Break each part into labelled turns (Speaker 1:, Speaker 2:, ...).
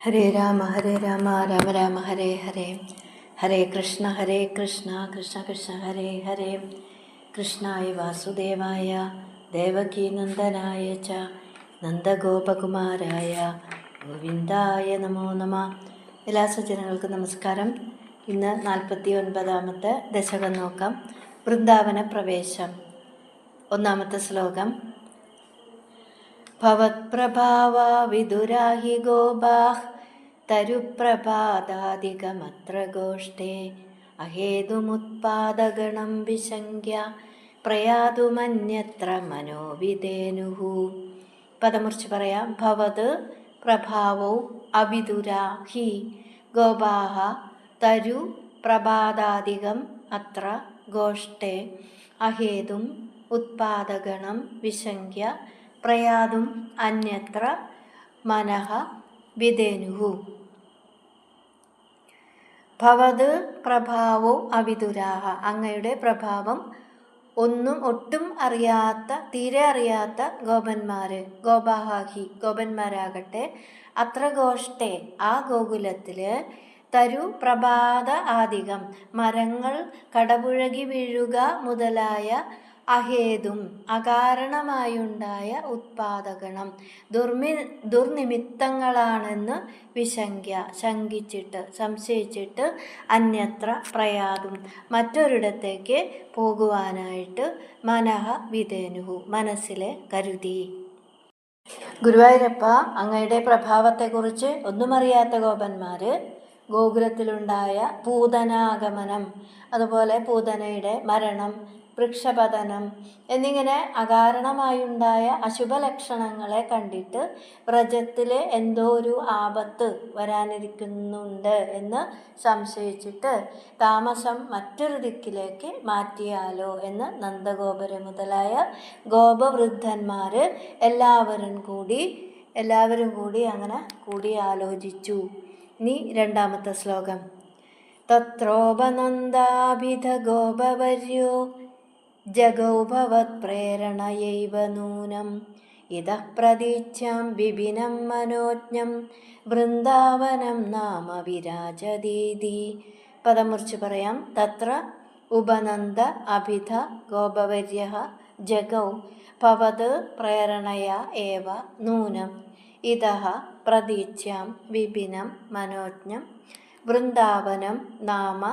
Speaker 1: ഹരേ രാമ രാമ രാമ ഹരേ ഹരേ. ഹരേ കൃഷ്ണ കൃഷ്ണ കൃഷ്ണ ഹരേ ഹരേ. കൃഷ്ണായ വാസുദേവായ ദേവകീ നന്ദനായ ച നന്ദഗോപകുമാരായ ഗോവിന്ദായ നമോ നമ. എല്ലാ സജ്ജനങ്ങൾക്കും നമസ്കാരം. ഇന്ന് 49ാമത്തെ ദശകം നോക്കാം. വൃന്ദാവന പ്രവേശം. ഒന്നാമത്തെ ശ്ലോകം. ഭവത്പ്രഭാവാ വിദുരാഹി ഗോപാഹ് തരുപ്രഭാതാദികമത്ര ഗോഷ്ഠേ അഹേതുമുത്പാദഗണം വിശങ്ക്യ പ്രയാതുമന്യത്ര മനോവിധേനുഃ. പദമുറിച്ച് പറയാം. ഭവത് പ്രഭാവൗ അവിദുരാ ഹി ഗോപാഹ തരു പ്രഭാതാദികം അത്ര ഗോഷ്ഠേ അഹേതും ഉത്പാദഗണം വിശങ്ക്യ പ്രയാതും അന്യത്ര മനഃ വിധേനുഃ. ഭവത് പ്രഭാവോ അവിദുരാഹ, അങ്ങയുടെ പ്രഭാവം ഒട്ടും അറിയാത്ത, തീരെ അറിയാത്ത ഗോപന്മാര്, ഗോപാഹി ഗോപന്മാരാകട്ടെ, അത്ര ഗോഷ്ഠേ ആ ഗോകുലത്തില്, തരു പ്രഭാത ആദികം മരങ്ങൾ കടപുഴകി വീഴുക മുതലായ അഹേതും അകാരണമായുണ്ടായ ഉത്പാദകണം ദുർനിമിത്തങ്ങളാണെന്ന് വിശങ്ക്യ ശങ്കിച്ചിട്ട് സംശയിച്ചിട്ട് അന്യത്ര പ്രയാതും മറ്റൊരിടത്തേക്ക് പോകുവാനായിട്ട് മനഃ വിധേനുഃ മനസ്സിലെ കരുതി. ഗുരുവായൂരപ്പ, അങ്ങയുടെ പ്രഭാവത്തെക്കുറിച്ച് ഒന്നും അറിയാത്ത ഗോപന്മാര് ഗോകുലത്തിലുണ്ടായ പൂതനാഗമനം, അതുപോലെ പൂതനയുടെ മരണം, വൃക്ഷപതനം എന്നിങ്ങനെ അകാരണമായുണ്ടായ അശുഭലക്ഷണങ്ങളെ കണ്ടിട്ട് വ്രജത്തിലെ എന്തോ ഒരു ആപത്ത് വരാനിരിക്കുന്നുണ്ട് എന്ന് സംശയിച്ചിട്ട് താമസം മറ്റൊരു ദിക്കിലേക്ക് മാറ്റിയാലോ എന്ന് നന്ദഗോപര് മുതലായ ഗോപവൃദ്ധന്മാർ എല്ലാവരും കൂടി അങ്ങനെ കൂടി ആലോചിച്ചു. ഇനി രണ്ടാമത്തെ ശ്ലോകം. തത്രോപനന്ദാഭിധ ഗോപവർയോ ജഗൗ ഭവത്പ്രേരണയൈവ നൂനം ഇതഃ പ്രതീച്ഛാം വിപിനം മനോജ്ഞം വൃന്ദാവനം നാമ വിരാജതീതി. പദമുറിച്ച് പറയാം. തത്ര ഉപനന്ദ അഭിധ ഗോപവർയഃ ജഗൗ ഭവത് പ്രേരണയാ ഏവ നൂനം ഇതഃ പ്രതീച്ഛാം വിപിനം മനോജ്ഞം വൃന്ദാവനം നാമ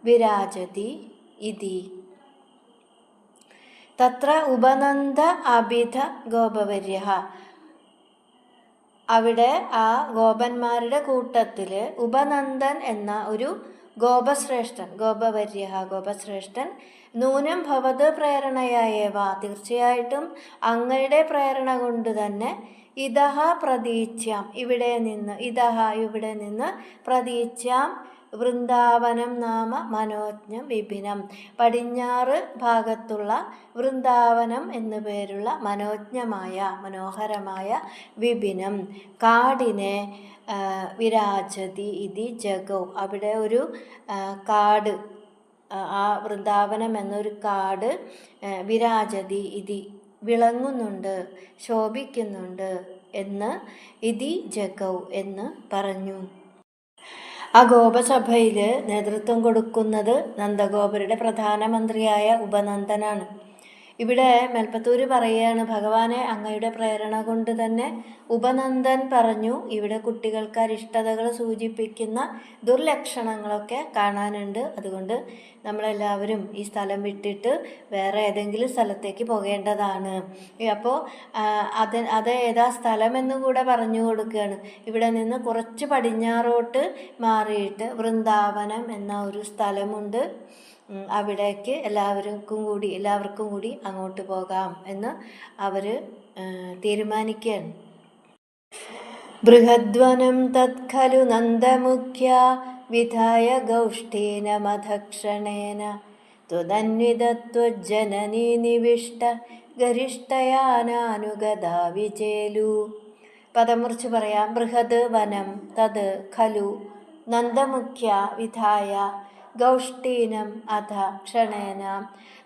Speaker 1: വിരാജതി ഇതി. തത്ര ഉപനന്ദ അഭിധ ഗോപവർയഃ, അവിടെ ആ ഗോപന്മാരുടെ കൂട്ടത്തിൽ ഉപനന്ദൻ എന്ന ഒരു ഗോപശ്രേഷ്ഠൻ, ഗോപശ്രേഷ്ഠൻ, നൂനം ഭവത് പ്രേരണയായേവ, തീർച്ചയായിട്ടും അങ്ങയുടെ പ്രേരണ കൊണ്ട് തന്നെ, ഇതഹ പ്രതീച്ഛാം, ഇവിടെ നിന്ന് പ്രതീച്ഛാം വൃന്ദാവനം നാമ മനോജ്ഞം വിപിനം, പടിഞ്ഞാറ് ഭാഗത്തുള്ള വൃന്ദാവനം എന്നു പേരുള്ള മനോഹരമായ വിപിനം കാടിനെ വിരാജതി ഇതി ജഗൗ, അവിടെ ഒരു കാട്, ആ വൃന്ദാവനം എന്നൊരു കാട് വിരാജതി ഇതി വിളങ്ങുന്നുണ്ട്, ശോഭിക്കുന്നുണ്ട് എന്ന്, ഇതി ജഗൗ എന്ന് പറഞ്ഞു. ആ ഗോപസഭയിൽ നേതൃത്വം കൊടുക്കുന്നത് നന്ദഗോപരുടെ പ്രധാനമന്ത്രിയായ ഉപനന്ദനാണ്. ഇവിടെ മേൽപ്പത്തൂര് പറയുകയാണ്, ഭഗവാനെ അങ്ങയുടെ പ്രേരണ കൊണ്ട് തന്നെ ഉപനന്ദൻ പറഞ്ഞു, ഇവിടെ കുട്ടികൾക്ക് അരിഷ്ടതകൾ സൂചിപ്പിക്കുന്ന ദുർലക്ഷണങ്ങളൊക്കെ കാണാനുണ്ട്, അതുകൊണ്ട് നമ്മളെല്ലാവരും ഈ സ്ഥലം വിട്ടിട്ട് വേറെ ഏതെങ്കിലും സ്ഥലത്തേക്ക് പോകേണ്ടതാണ്. അപ്പോൾ അത് ഏതാ സ്ഥലമെന്നും കൂടെ പറഞ്ഞു കൊടുക്കുകയാണ്. ഇവിടെ നിന്ന് കുറച്ച് പടിഞ്ഞാറോട്ട് മാറിയിട്ട് വൃന്ദാവനം എന്ന ഒരു സ്ഥലമുണ്ട്, അവിടേക്ക് എല്ലാവർക്കും കൂടി അങ്ങോട്ട് പോകാം എന്ന് അവർ തീരുമാനിക്കുകയാണ്. ബൃഹദ്വനം തത്ഖലു നന്ദമുഖ്യ വിധായ ഗൗഷ്ഠേന മധക്ഷണേന ത്വദന്വിതത്വജ്ജനനീ നിവിഷ്ട ഗരിഷ്ഠയാനാനുഗതാ വിചേലു. പദമുറിച്ച് പറയാം. ബൃഹത് വനം തത് ഖലു നന്ദമുഖ്യ വിധായ ഗൗഷ്ഠീനം അധ ക്ഷണേന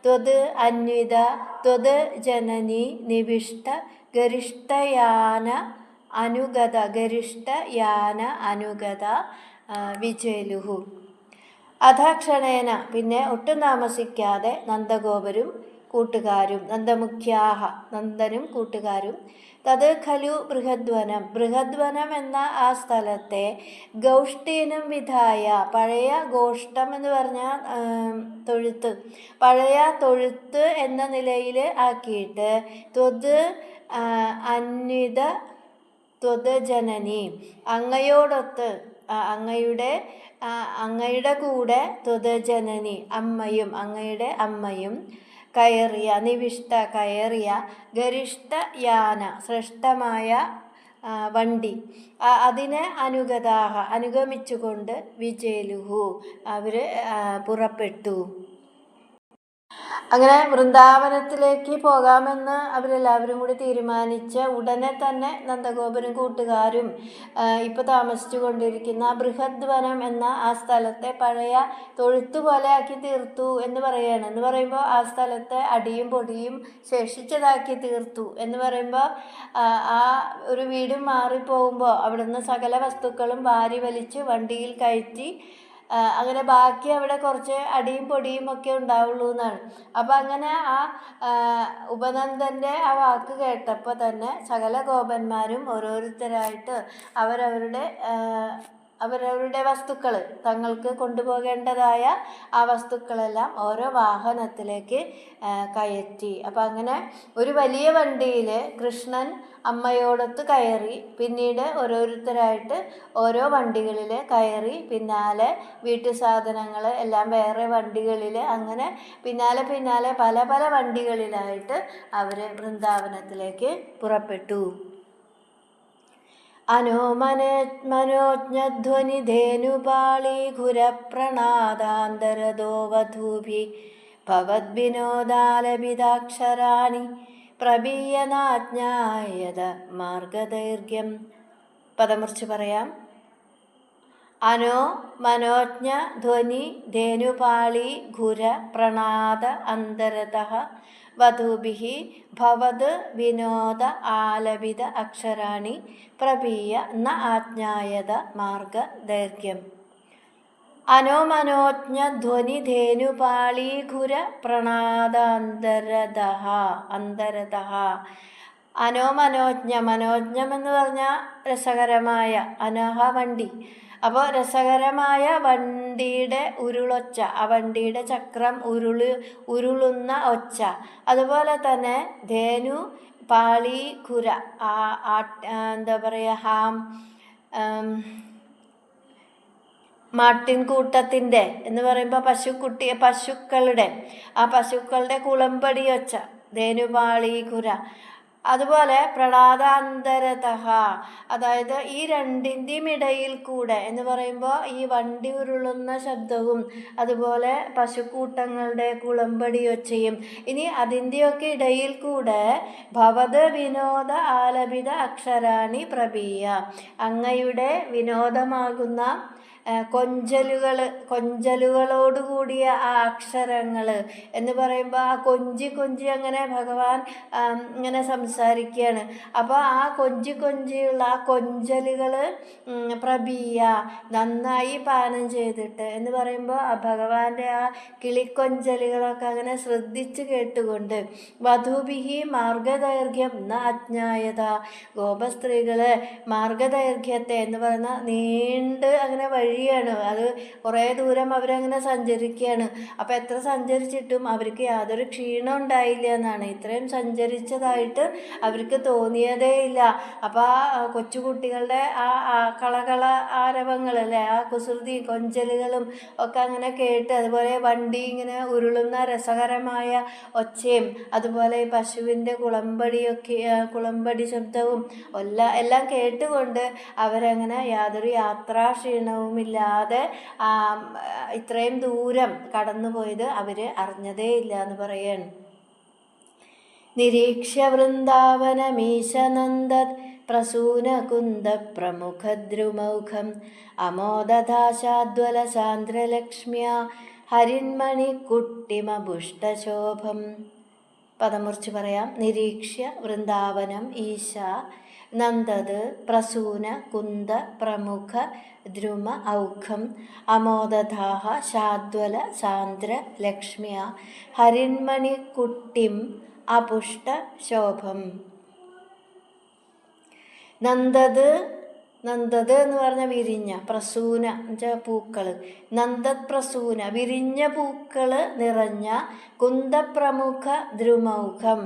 Speaker 1: ത്വത് അന്വിത ത്വത് ജനനി നിവിഷ്ട ഗരിഷ്ഠയാന അനുഗത ഗരിഷ്ഠ യാന അനുഗത വിജലുഹു. അധാക്ഷണേന പിന്നെ ഒട്ടും താമസിക്കാതെ നന്ദഗോപരും കൂട്ടുകാരും നന്ദമുഖ്യാഹ നന്ദനും കൂട്ടുകാരും തത് ഖലു ബൃഹദ്വനം ബൃഹദ്വനം എന്ന ആ സ്ഥലത്തെ ഗൗഷ്ടീനം വിധായ പഴയ ഗോഷ്ടം എന്ന് പറഞ്ഞാൽ തൊഴുത്ത്, പഴയ തൊഴുത്ത് എന്ന നിലയിൽ ആക്കിയിട്ട് ത്വത് അന്വിത ത്വത് ജനനി അങ്ങയോടൊത്ത് അങ്ങയുടെ കൂടെ ത്വത് ജനനി അമ്മയും അങ്ങയുടെ അമ്മയും കയറിയ നിവിഷ്ട കയറിയ ഗരിഷ്ഠ യാന ശ്രേഷ്ഠമായ വണ്ടി അതിനെ അനുഗമിച്ചുകൊണ്ട് വിജയലുഹു അവർ പുറപ്പെട്ടു. അങ്ങനെ വൃന്ദാവനത്തിലേക്ക് പോകാമെന്ന് അവരെല്ലാവരും കൂടി തീരുമാനിച്ച ഉടനെ തന്നെ നന്ദഗോപരും കൂട്ടുകാരും ഇപ്പോൾ താമസിച്ചു കൊണ്ടിരിക്കുന്ന ബൃഹദ്വനം എന്ന ആ സ്ഥലത്തെ പഴയ തൊഴുത്തു പോലെ ആക്കി തീർത്തു എന്ന് പറയുകയാണ്. എന്ന് പറയുമ്പോൾ ആ സ്ഥലത്തെ അടിയും പൊടിയും ശേഷിച്ചതാക്കി തീർത്തു എന്ന് പറയുമ്പോൾ ആ ഒരു വീടും മാറിപ്പോകുമ്പോൾ അവിടുന്ന് സകല വസ്തുക്കളും വാരി വലിച്ച് വണ്ടിയിൽ കയറ്റി അങ്ങനെ ബാക്കി അവിടെ കുറച്ച് അടിയും പൊടിയും ഒക്കെ ഉണ്ടാവുള്ളൂ എന്നാണ്. അപ്പം അങ്ങനെ ആ ഉപനന്ദൻ്റെ ആ വാക്ക് കേട്ടപ്പോൾ തന്നെ സകല ഗോപന്മാരും ഓരോരുത്തരായിട്ട് അവരവരുടെ വസ്തുക്കൾ തങ്ങൾക്ക് കൊണ്ടുപോകേണ്ടതായ ആ വസ്തുക്കളെല്ലാം ഓരോ വാഹനത്തിലേക്ക് കയറ്റി. അപ്പം അങ്ങനെ ഒരു വലിയ വണ്ടിയിൽ കൃഷ്ണൻ അമ്മയോടൊത്ത് കയറി, പിന്നീട് ഓരോരുത്തരായിട്ട് ഓരോ വണ്ടികളിൽ കയറി, പിന്നാലെ വീട്ടു സാധനങ്ങൾ എല്ലാം വേറെ വണ്ടികളിൽ, അങ്ങനെ പിന്നാലെ പല പല വണ്ടികളിലായിട്ട് അവർ വൃന്ദാവനത്തിലേക്ക് പുറപ്പെട്ടു. മനോജ്ഞധ്വനി ധേനുപാളീഘുരപ്രണാദാന്തരദോ വധൂഭി ഭവദ്വിനോദാലപിതാക്ഷരാണി പ്രബീയനാജ്ഞായത മാർഗദൈർഘ്യം. പദമുറിച്ച് പറയാം. മനോജ്ഞ ധ്വനി ധേനുപാളി ഘുര പ്രണാദ അന്തരതഃ വധൂഭിഃ ഭവത് വിനോദ ആലപിത അക്ഷരാണി പ്രബീയ ന ആജ്ഞായത മാർഗദൈർഘ്യം. മനോജ്ഞ ധ്വനി ധേനുപാളീഘുര പ്രണാദാന്തരതഃ മനോജ്ഞം എന്ന് പറഞ്ഞാൽ രസകരമായ വണ്ടി. അപ്പോൾ രസകരമായ വണ്ടിയുടെ ഉരുളൊച്ച, ആ വണ്ടിയുടെ ചക്രം ഉരുളുന്ന ഒച്ച, അതുപോലെ തന്നെ ധേനു പാളീഘുര എന്താ പറയുക മാട്ടിൻകൂട്ടത്തിൻ്റെ എന്ന് പറയുമ്പോൾ പശുക്കളുടെ കുളമ്പടി ഒച്ച ധേനുപാളീഘുര. അതുപോലെ പ്രണാദാന്തരതഃ, അതായത് ഈ രണ്ടിൻ്റെയും ഇടയിൽ കൂടെ എന്ന് പറയുമ്പോൾ ഈ വണ്ടി ഉരുളുന്ന ശബ്ദവും അതുപോലെ പശുക്കൂട്ടങ്ങളുടെ കുളമ്പടി ഒച്ചയും, ഇനി അതിൻ്റെയൊക്കെ ഇടയിൽ കൂടെ ഭവത് വിനോദ ആലപിത അക്ഷരാണി പ്രബീയ അങ്ങയുടെ വിനോദമാകുന്ന കൊഞ്ചലുകളോടുകൂടിയ ആ അക്ഷരങ്ങൾ എന്ന് പറയുമ്പോൾ ആ കൊഞ്ചി അങ്ങനെ ഭഗവാൻ ഇങ്ങനെ സംസാരിക്കുകയാണ്. അപ്പോൾ ആ കൊഞ്ചിയുള്ള ആ കൊഞ്ചലുകൾ പ്രബീയ നന്നായി പാനം ചെയ്തിട്ട് എന്ന് പറയുമ്പോൾ ആ ഭഗവാന്റെ ആ കിളിക്കൊഞ്ചലുകളൊക്കെ അങ്ങനെ ശ്രദ്ധിച്ച് കേട്ടുകൊണ്ട് വധൂഭിഹി മാർഗദൈർഘ്യം ന അജ്ഞായത ഗോപസ്ത്രീകൾ മാർഗദൈർഘ്യത്തെ എന്ന് പറയുന്ന നീണ്ട് അങ്ങനെ വഴിയാണ്, അത് കുറേ ദൂരം അവരങ്ങനെ സഞ്ചരിക്കുകയാണ്. അപ്പോൾ എത്ര സഞ്ചരിച്ചിട്ടും അവർക്ക് യാതൊരു ക്ഷീണം ഉണ്ടായില്ല എന്നാണ്. ഇത്രയും സഞ്ചരിച്ചതായിട്ട് അവർക്ക് തോന്നിയതേ ഇല്ല. അപ്പോൾ ആ കൊച്ചുകുട്ടികളുടെ ആ കളകള ആരവങ്ങൾ അല്ലേ, ആ കുസൃതി കൊഞ്ചലുകളും ഒക്കെ അങ്ങനെ കേട്ട്, അതുപോലെ വണ്ടി ഇങ്ങനെ ഉരുളുന്ന രസകരമായ ഒച്ചയും അതുപോലെ ഈ പശുവിൻ്റെ കുളമ്പടി ശബ്ദവും എല്ലാം കേട്ടുകൊണ്ട് അവരങ്ങനെ യാതൊരു യാത്രാക്ഷീണവുമില്ലാതെ ഇത്രയും ദൂരം കടന്നുപോയത് അവർ അറിഞ്ഞതേ ഇല്ല എന്ന് പറയാണ്. നിരീക്ഷ്യ വൃന്ദാവനമീശനന്ദത് പ്രസൂനകുന്ദ പ്രമുഖദ്രുമൗഖം അമോദധാശാദ്വലസാന്ദ്രലക്ഷ്മ്യ ഹരിന്മണിക്കുട്ടിമഭുഷ്ടശോഭം. പദമുറിച്ച് പറയാം. നിരീക്ഷ്യ വൃന്ദാവനം ഈശ നന്ദത് പ്രസൂന കുന്ദ പ്രമുഖ ദ്രുമ ഔഖം അമോദധാഹ ശാദ്വല സാന്ദ്ര ലക്ഷ്മ്യ ഹരിന്മണിക്കുട്ടിം അപുഷ്ട ശോഭം. നന്ദത് എന്ന് പറഞ്ഞാൽ വിരിഞ്ഞ, പ്രസൂന എന്നുവെച്ചാൽ പൂക്കൾ, നന്ദത് പ്രസൂന വിരിഞ്ഞ പൂക്കൾ നിറഞ്ഞ, കുന്തപ്രമുഖ ദ്രുമൗഖം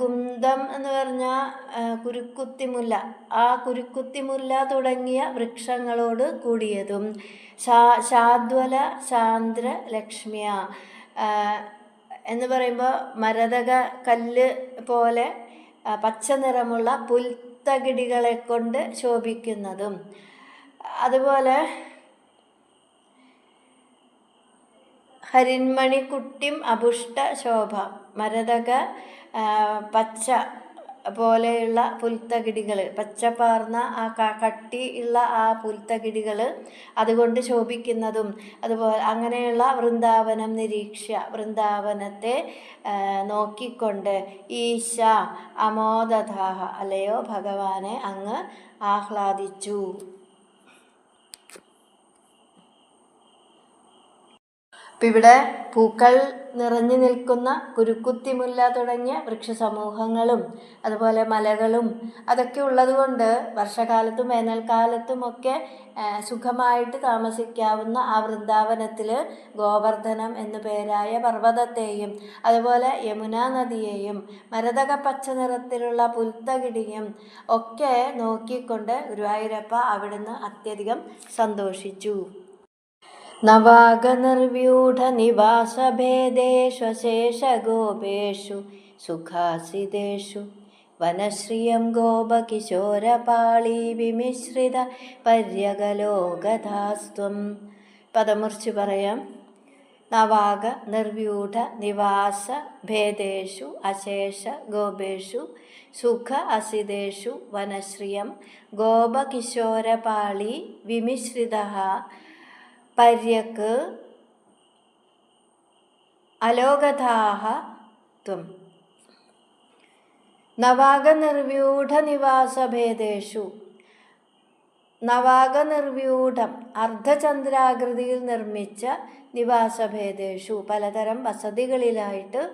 Speaker 1: കുന്തം എന്ന് പറഞ്ഞാൽ കുരുക്കുത്തിമുല്ല, ആ കുരുക്കുത്തിമുല്ല തുടങ്ങിയ വൃക്ഷങ്ങളോട് കൂടിയതും, ശാദ്വല സാന്ദ്ര ലക്ഷ്മ്യ എന്ന് പറയുമ്പോൾ മരതക കല്ല് പോലെ പച്ച നിറമുള്ള പുൽത്തകിടികളെ കൊണ്ട് ശോഭിക്കുന്നതും, അതുപോലെ ഹരിന്മണിക്കുട്ടിം അപുഷ്ട ശോഭ മരതക പച്ച പോലെയുള്ള പുൽത്തകിടികൾ, പച്ചപ്പാർന്ന ആ കട്ടി ഉള്ള ആ പുൽത്തകിടികൾ അതുകൊണ്ട് ശോഭിക്കുന്നതും, അതുപോലെ അങ്ങനെയുള്ള വൃന്ദാവനം നിരീക്ഷ്യ വൃന്ദാവനത്തെ നോക്കിക്കൊണ്ട് ഈശ അമോദധാഹ അല്ലയോ ഭഗവാനെ അങ്ങ് ആഹ്ലാദിച്ചു. അപ്പം ഇവിടെ പൂക്കൾ നിറഞ്ഞു നിൽക്കുന്ന കുരുക്കുത്തിമുല്ല തുടങ്ങിയ വൃക്ഷസമൂഹങ്ങളും അതുപോലെ മലകളും അതൊക്കെ ഉള്ളതുകൊണ്ട് വർഷകാലത്തും വേനൽക്കാലത്തുമൊക്കെ സുഖമായിട്ട് താമസിക്കാവുന്ന ആ വൃന്ദാവനത്തിൽ ഗോവർദ്ധനം എന്നു പേരായ പർവ്വതത്തെയും അതുപോലെ യമുനാ നദിയെയും മരതക പച്ച നിറത്തിലുള്ള പുൽത്തകിടിയും ഒക്കെ നോക്കിക്കൊണ്ട് ഗുരുവായൂരപ്പ അവിടുന്ന് അത്യധികം സന്തോഷിച്ചു. നവാഗനിർവ്യൂഢനിവാസഭേദേഷു ശേഷഗോപേഷു സുഖാസിതേഷു വനശ്രിയം ഗോപകിശോരപാളീ വിമിശ്രിത പര്യഗലോകധാസ്ത്വം. പദമുറിച്ച് പറയാം. നവാഗ നിർവ്യൂഢ നിവാസ ഭേദേഷു അശേഷ ഗോപേഷു സുഖ അസിതേഷു വനശ്രിയം ഗോപകിശോരപാളീ വിമിശ്രിത പര്യക് അലോകഥാഹ ത്വം. നവാഗനിർവ്യൂഢനിവാസഭേദേഷു നവാഗനിർവ്യൂഢം അർദ്ധചന്ദ്രാകൃതിയിൽ നിർമ്മിച്ച നിവാസഭേദേഷു പലതരം വസതികളിലായിട്ട്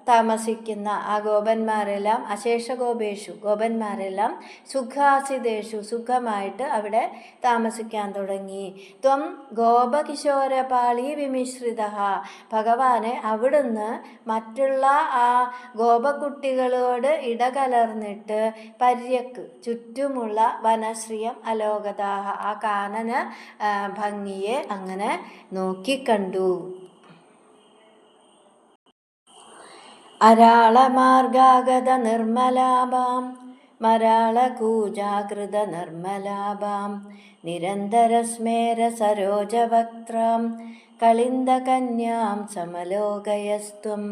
Speaker 1: താമസിക്കുന്ന ആ ഗോപന്മാരെല്ലാം അശേഷഗോപേഷു ഗോപന്മാരെല്ലാം സുഖാസിതേഷു സുഖമായിട്ട് അവിടെ താമസിക്കാൻ തുടങ്ങി. ത്വം ഗോപകിശോരപാളി വിമിശ്രിത ഭഗവാനെ അവിടുന്ന് മറ്റുള്ള ആ ഗോപകുട്ടികളോട് ഇടകലർന്നിട്ട് പര്യക്ക് ചുറ്റുമുള്ള വനശ്രിയം അലോകതാഹ ആ കാനന ഭംഗിയെ അങ്ങനെ നോക്കിക്കണ്ടു. അരാളമാർഗാഗത നിർമ്മലാഭാം മരാളകൂജാകൃത നിർമ്മലാഭാം നിരന്തരസ്മേര സരോജവക്ത്രാം കളിന്ദകന്യാം സമലോകയസ്ത്വം.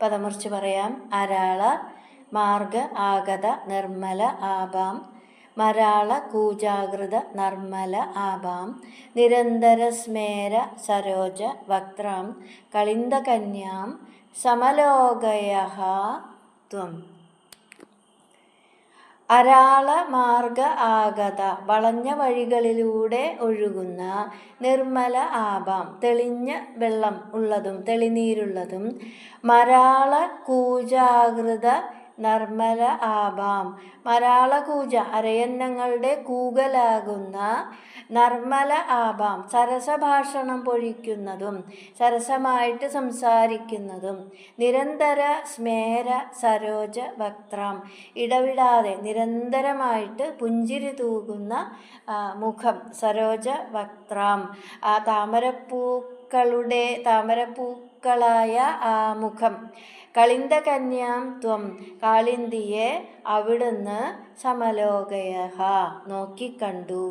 Speaker 1: പദമുറിച്ച് പറയാം. അരാള മാർഗ ആഗത നിർമ്മല ആഭാം മരാള കൂജാകൃത നിർമ്മല ആഭാം നിരന്തരസ്മേര സരോജ വക്ത്രാം കളിന്ദകന്യാം സമലോകയഃ ത്വം. അരാള മാർഗ ആഗത വളഞ്ഞ വഴികളിലൂടെ ഒഴുകുന്ന നിർമ്മല ആഭാം തെളിഞ്ഞ വെള്ളം ഉള്ളതും തെളിനീരുള്ളതും മരാള കൂജാകൃത നിർമ്മല ആഭാം മരാളകൂജ അരയന്നങ്ങളുടെ കൂകലാകുന്ന നിർമ്മല ആഭാം സരസഭാഷണം പൊഴിക്കുന്നതും സരസമായിട്ട് സംസാരിക്കുന്നതും നിരന്തര സ്മേര സരോജ വക്ത്രാം ഇടവിടാതെ നിരന്തരമായിട്ട് പുഞ്ചിരി തൂകുന്ന മുഖം സരോജ വക്ത്രാം ആ താമരപ്പൂക്കളായ ആ മുഖം കളിന്ദകന്യാം ത്വം കാളിന്തിയെ അവിടുന്ന് സമലോകയഃ നോക്കിക്കണ്ടു.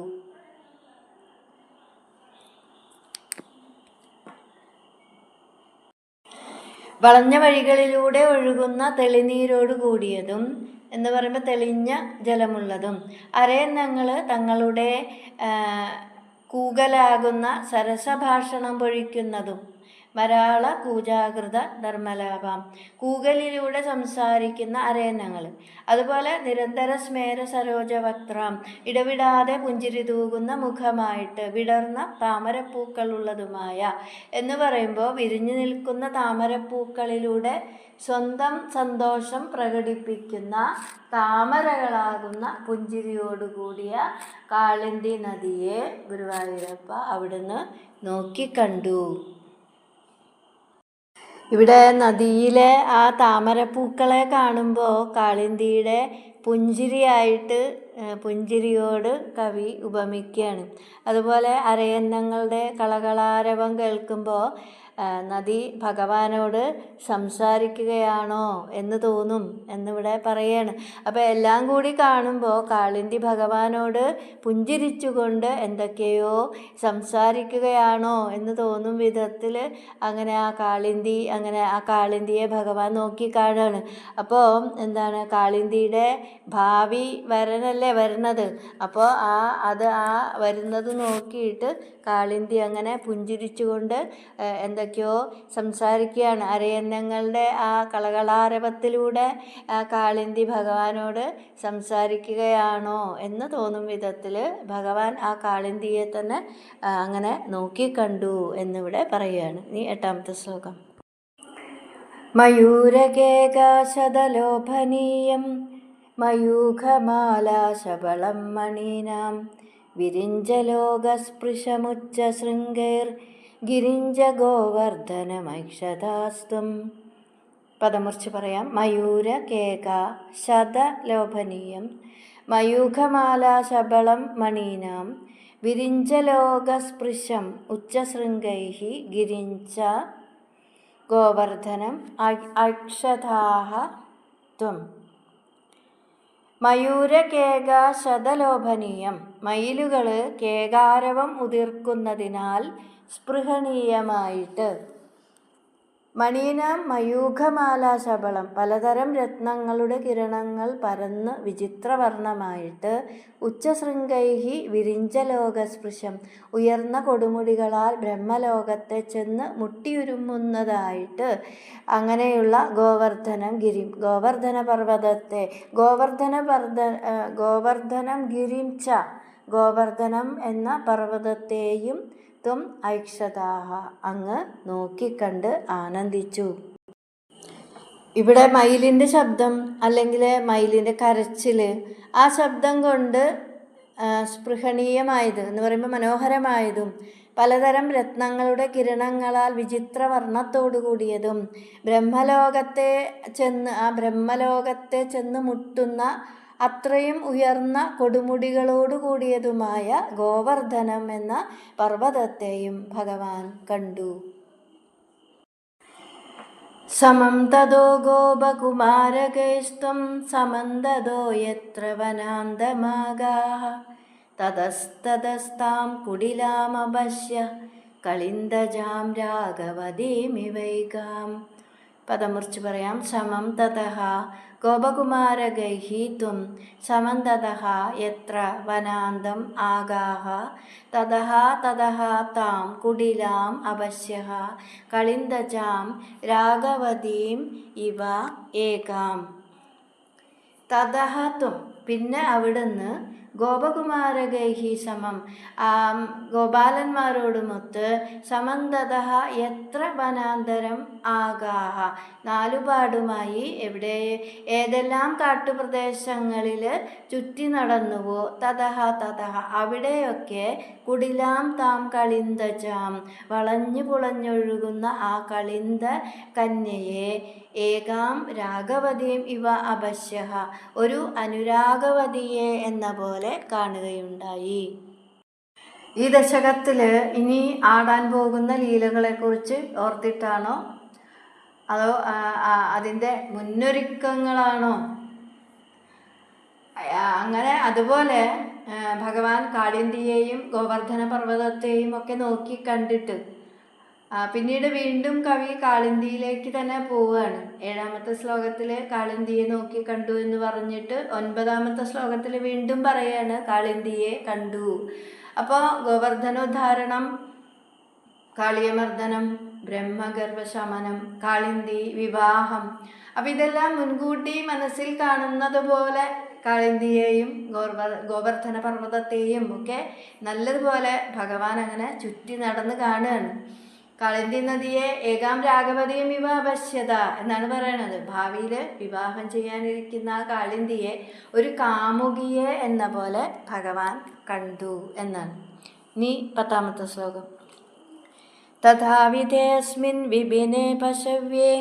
Speaker 1: വളഞ്ഞ വഴികളിലൂടെ ഒഴുകുന്ന തെളിനീരോട് കൂടിയതും എന്ന് പറയുമ്പോൾ തെളിഞ്ഞ ജലമുള്ളതും അരയന്നങ്ങൾ തങ്ങളുടെ കൂകലാകുന്ന സരസഭാഷണം പൊഴിക്കുന്നതും മരാള കൂജാകൃത ധർമ്മലാഭാം, കൂകലിലൂടെ സംസാരിക്കുന്ന അരയന്നങ്ങൾ. അതുപോലെ നിരന്തര സ്മേര സരോജവക്ത്രാം, ഇടവിടാതെ പുഞ്ചിരി തൂകുന്ന മുഖമായിട്ട് വിടർന്ന താമരപ്പൂക്കളുള്ളതുമായ എന്ന് പറയുമ്പോൾ വിരിഞ്ഞു നിൽക്കുന്ന താമരപ്പൂക്കളിലൂടെ സ്വന്തം സന്തോഷം പ്രകടിപ്പിക്കുന്ന താമരകളാകുന്ന പുഞ്ചിരിയോടുകൂടിയ കാളിന്തി നദിയെ ഗുരുവായൂരപ്പ അവിടുന്ന് നോക്കിക്കണ്ടു. ഇവിടെ നദിയിലെ ആ താമരപ്പൂക്കളെ കാണുമ്പോൾ കാളിന്തിയുടെ പുഞ്ചിരിയോട് കവി ഉപമിക്കുകയാണ്. അതുപോലെ അരയന്നങ്ങളുടെ കളകളാരവം കേൾക്കുമ്പോൾ നദി ഭഗവാനോട് സംസാരിക്കുകയാണോ എന്ന് തോന്നും എന്നിവിടെ പറയാണ്. അപ്പോൾ എല്ലാം കൂടി കാണുമ്പോൾ കാളിന്തി ഭഗവാനോട് പുഞ്ചിരിച്ചുകൊണ്ട് എന്തൊക്കെയോ സംസാരിക്കുകയാണോ എന്ന് തോന്നും വിധത്തിൽ അങ്ങനെ ആ കാളിന്തിയെ ഭഗവാൻ നോക്കി കാണുകയാണ്. അപ്പോൾ എന്താണ്, കാളിന്തിയുടെ ഭാവി വരനല്ലേ വരുന്നത്. അപ്പോൾ ആ വരുന്നത് നോക്കിയിട്ട് കാളിന്തി അങ്ങനെ പുഞ്ചിരിച്ചുകൊണ്ട് എന്തൊക്കെയോ സംസാരിക്കുകയാണ്. അരയന്നങ്ങളുടെ ആ കളകളാരവത്തിലൂടെ കാളിന്തി ഭഗവാനോട് സംസാരിക്കുകയാണോ എന്ന് തോന്നും വിധത്തിൽ ഭഗവാൻ ആ കാളിന്തിയെ തന്നെ അങ്ങനെ നോക്കിക്കണ്ടു എന്നിവിടെ പറയുകയാണ്. ഇനി 8ാമത്തെ ശ്ലോകം. മയൂരകേകാശതലോഭനീയം മയൂഖമാലാശബളം മണീനാം വിരിഞ്ചലോകസ്പൃശമുച്ചശൃംഗൈർ ഗിരിഞ്ച ഗോവർദ്ധനമൈക്ഷതാസ്ത്വം. പദമുറിച്ച് പറയാം. മയൂരകേക ശതലോഭനീയം മയൂഖമാലാശബളം മണീനാം വിരിഞ്ചലോകസ്പൃശം ഉച്ചശൃംഗൈഃ ഗിരിഞ്ച ഗോവർദ്ധനം അക്ഷതാഃ ത്വം. മയൂരകേക ശതലോഭനീയം, മയിലുകൾ കേകാരവം ഉതിർക്കുന്നതിനാൽ സ്പൃഹണീയമായിട്ട്. മണീനാം മയൂഖമാലാശബളം, പലതരം രത്നങ്ങളുടെ കിരണങ്ങൾ പരന്ന് വിചിത്രവർണ്ണമായിട്ട്. ഉച്ചശൃംഗൈഃ വിരിഞ്ചലോകസ്പൃശം, ഉയർന്ന കൊടുമുടികളാൽ ബ്രഹ്മലോകത്തെ ചെന്ന് മുട്ടിയുരുമുന്നതായിട്ട്. അങ്ങനെയുള്ള ഗോവർദ്ധനം ഗിരിം, ഗോവർദ്ധന പർവ്വതത്തെ, ഗോവർദ്ധനം ഗിരിം ച, ഗോവർദ്ധനം എന്ന പർവ്വതത്തെയും ത്വം ഐക്ഷതാഃ, അങ്ങ് നോക്കിക്കണ്ട് ആനന്ദിച്ചു. ഇവിടെ മയിലിൻ്റെ ശബ്ദം അല്ലെങ്കിൽ മയിലിൻ്റെ കരച്ചിൽ, ആ ശബ്ദം കൊണ്ട് സ്പൃഹണീയമായത് എന്ന് പറയുമ്പോൾ മനോഹരമായതും പലതരം രത്നങ്ങളുടെ കിരണങ്ങളാൽ വിചിത്രവർണ്ണത്തോടു കൂടിയതും ബ്രഹ്മലോകത്തെ ചെന്ന് മുട്ടുന്ന അത്രയും ഉയർന്ന കൊടുമുടികളോടു കൂടിയതുമായ ഗോവർദ്ധനം എന്ന പർവ്വതത്തെയും ഭഗവാൻ കണ്ടു. സമം തതോ ഗോപകുമാരകൈസ്ത്വം സമന്തതോ യത്ര വനാന്തമാഗാഃ തതസ്തതസ്താം കുടിലാമപശ്യ കളിന്ദജാം രാഘവതീമിവൈകാം. പദമുറിച്ച് പറയാം. സമം തതഃ ഗോപകുമാരകൈഃ ത്വം സമം തതഃ യത്ര വനാന്തം ആഗാഃ തതഃ താം കുടിലാം അപശ്യഃ കളിന്ദജാം രാഘവതീം ഇവ ഏകാം. തതഃ ത്വം, പിന്നെ അവിടുന്ന് ഗോപകുമാരകൈഃ സമം, ഗോപാലന്മാരോടുമൊത്ത് സമന്തതഃ യത്ര വനാന്തരം ആഗാഃ, നാലുപാടുമായി ഏതെല്ലാം കാട്ടുപ്രദേശങ്ങളിൽ ചുറ്റി നടന്നുവോ തതഃ അവിടെയൊക്കെ കുടിലാം താം കളിന്ദജാം, വളഞ്ഞു പുളഞ്ഞൊഴുകുന്ന ആ കളിന്ദ കന്യയെ ഏകാം രാഘവതീം ഇവ അപശ്യഃ, ഒരു അനുരാഗവതിയെ എന്ന പോലെ കാണുകയുണ്ടായി. ഈ ദശകത്തിൽ ഇനി ആടാൻ പോകുന്ന ലീലകളെക്കുറിച്ച് ഓർത്തിട്ടാണോ അതോ അതിൻ്റെ മുന്നൊരുക്കങ്ങളാണോ? അങ്ങനെ അതുപോലെ ഭഗവാൻ കാളിന്തിയെയും ഗോവർദ്ധന പർവ്വതത്തെയും ഒക്കെ നോക്കി കണ്ടിട്ട് പിന്നീട് വീണ്ടും കവി കാളിന്തിയിലേക്ക് തന്നെ പോവുകയാണ്. 7ാമത്തെ ശ്ലോകത്തിൽ കാളിന്തിയെ നോക്കി കണ്ടു എന്ന് പറഞ്ഞിട്ട് 9ാമത്തെ ശ്ലോകത്തിൽ വീണ്ടും പറയാണ് കാളിന്തിയെ കണ്ടു. അപ്പോൾ ഗോവർദ്ധനോദ്ധാരണം, കാളിയമർദ്ദനം, ബ്രഹ്മഗർഭശമനം, കാളിന്തി വിവാഹം. അപ്പം ഇതെല്ലാം മുൻകൂട്ടി മനസ്സിൽ കാണുന്നത് പോലെ കാളിന്തിയെയും ഗോവർദ്ധന പർവ്വതത്തെയും ഒക്കെ നല്ലതുപോലെ ഭഗവാൻ അങ്ങനെ ചുറ്റി നടന്ന് കാണുകയാണ്. കാളിന്തി നദിയെ ഏകാം രാഘവതിയും ഇവ അപശ്യത എന്നാണ് പറയണത്. ഭാവിയിൽ വിവാഹം ചെയ്യാനിരിക്കുന്ന ആ കാളിന്തിയെ ഒരു കാമുകിയെ എന്ന പോലെ ഭഗവാൻ കണ്ടു എന്നാണ്. ഇനി 10ാമത്തെ ശ്ലോകം. തഥാവിധേസ്മിൻ വിപിനെ പശവ്യേ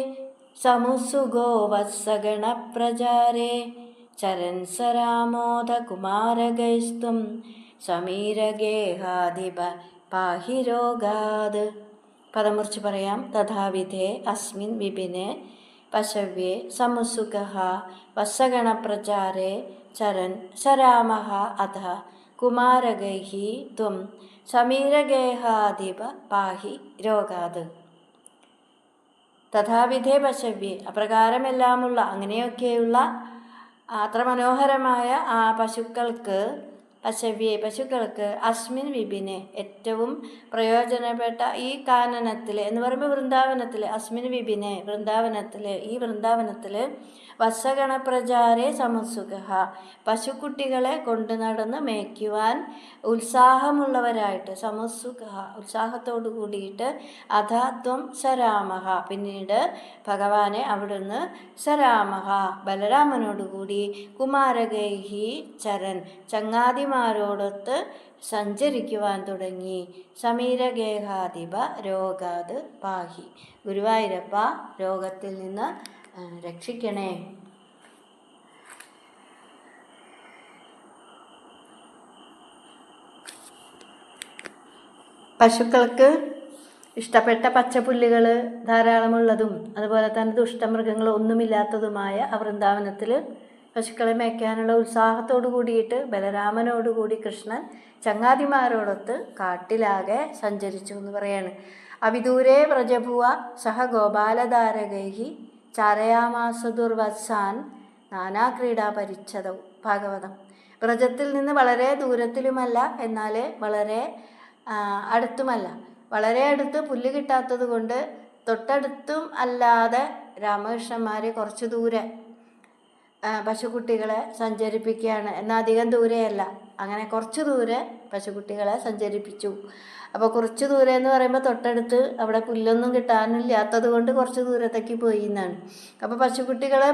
Speaker 1: സമുസുഗോ വത്സഗണപ്രചാരേ ചരൻ സരാമോദ കുമാരഗൈസ്ത്വം സമീരഗേഹാധിപ പാഹി രോഗാത്. പദം മുറിച്ച് പറയാം. തഥാവിധേ അസ്മിൻ വിപിനെ പശവ്യേ സമുസുഗഃ വത്സഗണപ്രചാരേ ചരൻ സരാമഃ അധ കുമാരഗൈഃ ത്വം സമീരഗേഹാധിപ പാഹി രോഗാത്. തഥാവിധേ പശവ്യേ അപ്രകാരമെല്ലാമുള്ള അങ്ങനെയൊക്കെയുള്ള അത്ര മനോഹരമായ ആ പശുക്കൾക്ക് പശുക്കൾക്ക് അസ്മിൻ വിപിനെ ഏറ്റവും പ്രയോജനപ്പെട്ട ഈ കാനനത്തിൽ എന്ന് പറയുമ്പോൾ വൃന്ദാവനത്തിൽ, അസ്മിൻ വിപിനെ ഈ വൃന്ദാവനത്തിൽ വത്സഗണപ്രചാരേ സമുത്സുകഃ പശുക്കുട്ടികളെ കൊണ്ടു നടന്ന് മേയ്ക്കുവാൻ ഉത്സാഹമുള്ളവരായിട്ട്, സമുത്സുകഃ ഉത്സാഹത്തോടു കൂടിയിട്ട്, അധ ത്വം സരാമഃ പിന്നീട് ഭഗവാനെ അവിടുന്ന് സരാമഃ ബലരാമനോടുകൂടി കുമാരഗൈഹി ചരൻ ചങ്ങാതിമാരോടൊത്ത് സഞ്ചരിക്കുവാൻ തുടങ്ങി. സമീരഗേഹാധിപ രോഗാത് പാഹി ഗുരുവായൂരപ്പ രോഗത്തിൽ നിന്ന് രക്ഷിക്കണേ. പശുക്കൾക്ക് ഇഷ്ടപ്പെട്ട പച്ചപ്പുല്ലുകൾ ധാരാളമുള്ളതും അതുപോലെ തന്നെ ദുഷ്ടമൃഗങ്ങൾ ഒന്നുമില്ലാത്തതുമായ ആ വൃന്ദാവനത്തിൽ പശുക്കളെ മേയ്ക്കാനുള്ള ഉത്സാഹത്തോടു കൂടിയിട്ട് ബലരാമനോടുകൂടി കൃഷ്ണൻ ചങ്ങാതിമാരോടൊത്ത് കാട്ടിലാകെ സഞ്ചരിച്ചു എന്ന് പറയാണ്. അവിദൂരേ വ്രജഭുവ സഹ ഗോപാലധാരകൈഹി ചാരയാമാസ ദുർവത്സാൻ നാനാക്രീഡാ പരിച്ഛദൗ. ഭാഗവതം. വ്രജത്തിൽ നിന്ന് വളരെ ദൂരത്തിലുമല്ല, എന്നാൽ വളരെ അടുത്തുമല്ല. വളരെ അടുത്ത് പുല്ല് കിട്ടാത്തത് കൊണ്ട് തൊട്ടടുത്തും അല്ലാതെ രാമകൃഷ്ണന്മാർ കുറച്ച് ദൂരെ പശുക്കുട്ടികളെ സഞ്ചരിപ്പിക്കുകയാണ്. എന്നാൽ അധികം ദൂരെയല്ല, അങ്ങനെ കുറച്ച് ദൂരെ പശുക്കുട്ടികളെ സഞ്ചരിപ്പിച്ചു. അപ്പോൾ കുറച്ച് ദൂരെ എന്ന് പറയുമ്പോൾ തൊട്ടടുത്ത് അവിടെ പുല്ലൊന്നും കിട്ടാനില്ലാത്തത് കൊണ്ട് കുറച്ച് ദൂരത്തേക്ക് പോയി എന്നാണ്. അപ്പോൾ പശുക്കുട്ടികളെ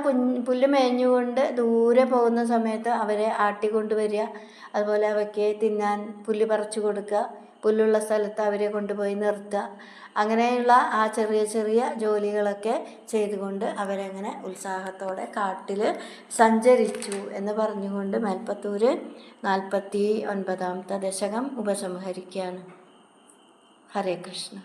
Speaker 1: പുല്ല് മേഞ്ഞുകൊണ്ട് ദൂരെ പോകുന്ന സമയത്ത് അവരെ ആട്ടിക്കൊണ്ടുവരിക, അതുപോലെ അവയ്ക്ക് തിന്നാൻ പുല്ല് പറിച്ചു കൊടുക്കുക, പുല്ലുള്ള സ്ഥലത്ത് അവരെ കൊണ്ടുപോയി നിർത്തുക, അങ്ങനെയുള്ള ആ ചെറിയ ചെറിയ ജോലികളൊക്കെ ചെയ്തുകൊണ്ട് അവരങ്ങനെ ഉത്സാഹത്തോടെ കാട്ടിൽ സഞ്ചരിച്ചു എന്ന് പറഞ്ഞുകൊണ്ട് മേൽപ്പത്തൂർ 49ാമത്തെ ദശകം ഉപസംഹരിക്കുകയാണ്. ഹരേ കൃഷ്ണ.